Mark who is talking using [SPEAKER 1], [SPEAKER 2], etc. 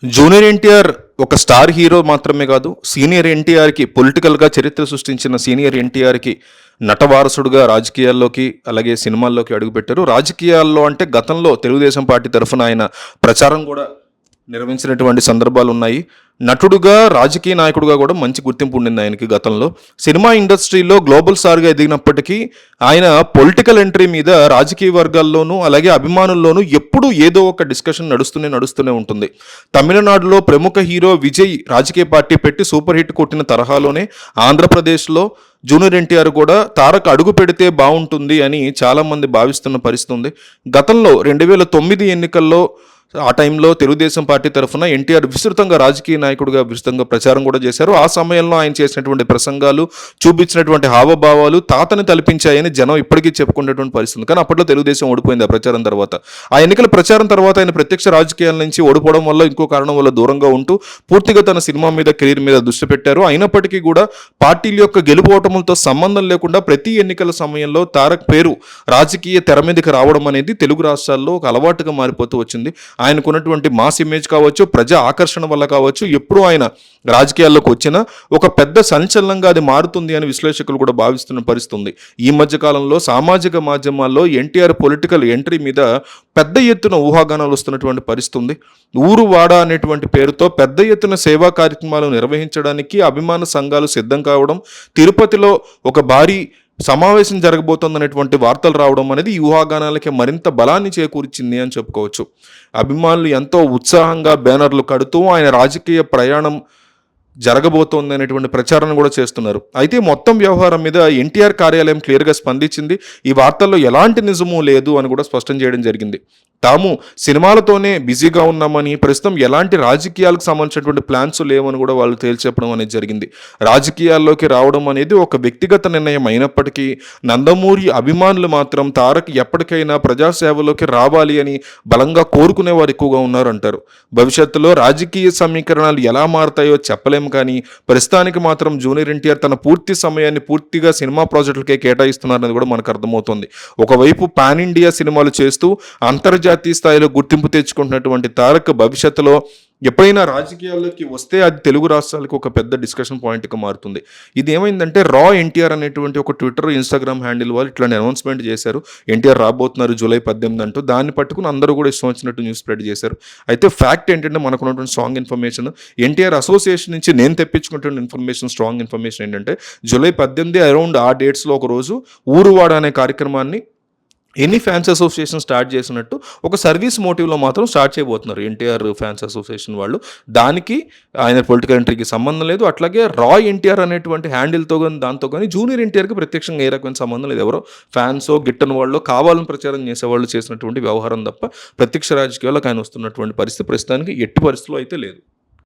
[SPEAKER 1] Junior NTR ఒక star hero మాత్రమే కాదు, సీనియర్ ఎన్టీఆర్కి పొలిటికల్గా చరిత్ర సృష్టించిన సీనియర్ ఎన్టీఆర్కి నటవారసుడుగా రాజకీయాల్లోకి అలాగే సినిమాల్లోకి అడుగుపెట్టారు. రాజకీయాల్లో అంటే గతంలో తెలుగుదేశం పార్టీ తరఫున ఆయన ప్రచారం కూడా నిర్వహించినటువంటి సందర్భాలు ఉన్నాయి. నటుడుగా రాజకీయ నాయకుడుగా కూడా మంచి గుర్తింపు ఉండింది ఆయనకి గతంలో. సినిమా ఇండస్ట్రీలో గ్లోబల్ స్టార్గా ఎదిగినప్పటికీ ఆయన పొలిటికల్ ఎంట్రీ మీద రాజకీయ వర్గాల్లోనూ అలాగే అభిమానుల్లోనూ ఎప్పుడూ ఏదో ఒక డిస్కషన్ నడుస్తూనే ఉంటుంది. తమిళనాడులో ప్రముఖ హీరో విజయ్ రాజకీయ పార్టీ పెట్టి సూపర్ హిట్ కొట్టిన తరహాలోనే ఆంధ్రప్రదేశ్లో జూనియర్ ఎన్టీఆర్ కూడా తారక్ అడుగు పెడితే బాగుంటుంది అని చాలామంది భావిస్తున్న పరిస్థితి ఉంది. గతంలో 2009 ఎన్నికల్లో ఆ టైంలో తెలుగుదేశం పార్టీ తరఫున ఎన్టీఆర్ విస్తృతంగా రాజకీయ నాయకుడిగా విస్తృతంగా ప్రచారం కూడా చేశారు. ఆ సమయంలో ఆయన చేసినటువంటి ప్రసంగాలు, చూపించినటువంటి హావభావాలు తాతని తలపించాయని జనం ఇప్పటికీ చెప్పుకునేటువంటి పరిస్థితి. కానీ అప్పట్లో తెలుగుదేశం ఓడిపోయింది ఆ ప్రచారం తర్వాత. ఆ ఎన్నికల ప్రచారం తర్వాత ఆయన ప్రత్యక్ష రాజకీయాల నుంచి ఓడిపోవడం వల్ల ఇంకో కారణం వల్ల దూరంగా ఉంటూ పూర్తిగా తన సినిమా మీద, కెరీర్ మీద దృష్టి పెట్టారు. అయినప్పటికీ కూడా పార్టీల యొక్క గెలుపోవటములతో సంబంధం లేకుండా ప్రతి ఎన్నికల సమయంలో తారక్ పేరు రాజకీయ తెర మీదకి రావడం అనేది తెలుగు రాష్ట్రాల్లో ఒక అలవాటుగా మారిపోతూ వచ్చింది. ఆయనకున్నటువంటి మాస్ ఇమేజ్ కావచ్చు, ప్రజా ఆకర్షణ వల్ల కావచ్చు, ఎప్పుడు ఆయన రాజకీయాల్లోకి వచ్చినా ఒక పెద్ద సంచలనంగా అది మారుతుంది అని విశ్లేషకులు కూడా భావిస్తున్న పరిస్థితుంది. ఈ మధ్య కాలంలో సామాజిక మాధ్యమాల్లో ఎన్టీఆర్ పొలిటికల్ ఎంట్రీ మీద పెద్ద ఎత్తున ఊహాగానాలు వస్తున్నటువంటి పరిస్థితుంది. ఊరు వాడ అనేటువంటి పేరుతో పెద్ద ఎత్తున సేవా కార్యక్రమాలు నిర్వహించడానికి అభిమాన సంఘాలు సిద్ధం కావడం, తిరుపతిలో ఒక భారీ సమావేశం జరగబోతోందనేటువంటి వార్తలు రావడం అనేది ఈ ఊహాగానాలకి మరింత బలాన్ని చేకూర్చింది అని చెప్పుకోవచ్చు. అభిమానులు ఎంతో ఉత్సాహంగా బ్యానర్లు కడుతూ ఆయన రాజకీయ ప్రయాణం జరగబోతోంది అనేటువంటి ప్రచారం కూడా చేస్తున్నారు. అయితే మొత్తం వ్యవహారం మీద ఎన్టీఆర్ కార్యాలయం క్లియర్గా స్పందించింది. ఈ వార్తల్లో ఎలాంటి నిజమూ లేదు అని కూడా స్పష్టం చేయడం జరిగింది. తాము సినిమాలతోనే బిజీగా ఉన్నామని, ప్రస్తుతం ఎలాంటి రాజకీయాలకు సంబంధించినటువంటి ప్లాన్స్ లేవని కూడా వాళ్ళు తేల్చెప్పడం అనేది జరిగింది. రాజకీయాల్లోకి రావడం అనేది ఒక వ్యక్తిగత నిర్ణయం అయినప్పటికీ నందమూరి అభిమానులు మాత్రం తారక్ ఎప్పటికైనా ప్రజాసేవలోకి రావాలి అని బలంగా కోరుకునే వారు ఎక్కువగా ఉన్నారంటారు. భవిష్యత్తులో రాజకీయ సమీకరణాలు ఎలా మారుతాయో చెప్పలేము, కానీ ప్రస్తుతానికి మాత్రం జూనియర్ ఎన్టీఆర్ తన పూర్తి సమయాన్ని పూర్తిగా సినిమా ప్రాజెక్టులకే కేటాయిస్తున్నారనేది కూడా మనకు అర్థమవుతుంది. ఒకవైపు పాన్ ఇండియా సినిమాలు చేస్తూ అంతర్జాతీయ స్థాయిలో గుర్తింపు తెచ్చుకుంటున్నటువంటి తారక్ భవిష్యత్తులో ఎప్పుడైనా రాజకీయాల్లోకి వస్తే అది తెలుగు రాష్ట్రాలకు ఒక పెద్ద డిస్కషన్ పాయింట్గా మారుతుంది. ఇది ఏమైందంటే రా ఎన్టీఆర్ అనేటువంటి ఒక ట్విట్టర్, ఇన్స్టాగ్రామ్ హ్యాండిల్ వాళ్ళు ఇట్లాంటి అనౌన్స్మెంట్ చేశారు. ఎన్టీఆర్ రాబోతున్నారు జూలై 18 అంటూ. దాన్ని పట్టుకుని అందరూ కూడా ఇష్టం వచ్చినట్టు న్యూస్ స్ప్రెడ్ చేశారు. అయితే ఫ్యాక్ట్ ఏంటంటే మనకున్నటువంటి స్ట్రాంగ్ ఇన్ఫర్మేషన్, ఎన్టీఆర్ అసోసియేషన్ నుంచి నేను తెప్పించుకున్నటువంటి ఇన్ఫర్మేషన్, స్ట్రాంగ్ ఇన్ఫర్మేషన్ ఏంటంటే జూలై 18 అరౌండ్ ఆ డేట్స్లో ఒకరోజు ఊరువాడ అనే కార్యక్రమాన్ని ఎన్ని ఫ్యాన్స్ అసోసియేషన్ స్టార్ట్ చేసినట్టు ఒక సర్వీస్ మోటివ్లో మాత్రం స్టార్ట్ చేయబోతున్నారు ఎన్టీఆర్ ఫ్యాన్స్ అసోసియేషన్ వాళ్ళు. దానికి ఆయన పొలిటికల్ ఎంట్రీకి సంబంధం లేదు. అట్లాగే రా ఎన్టీఆర్ అనేటువంటి హ్యాండిల్తో కానీ దాంతో కానీ జూనియర్ ఎన్టీఆర్కి ప్రత్యక్షంగా ఏ రకమైన సంబంధం లేదు. ఎవరో ఫ్యాన్సో గిట్టని వాళ్ళు కావాలని ప్రచారం చేసేవాళ్ళు చేసినటువంటి వ్యవహారం తప్ప ప్రత్యక్ష రాజకీయాలకు ఆయన వస్తున్నటువంటి పరిస్థితి ప్రస్తుతానికి ఎట్టి పరిస్థితుల్లో అయితే లేదు.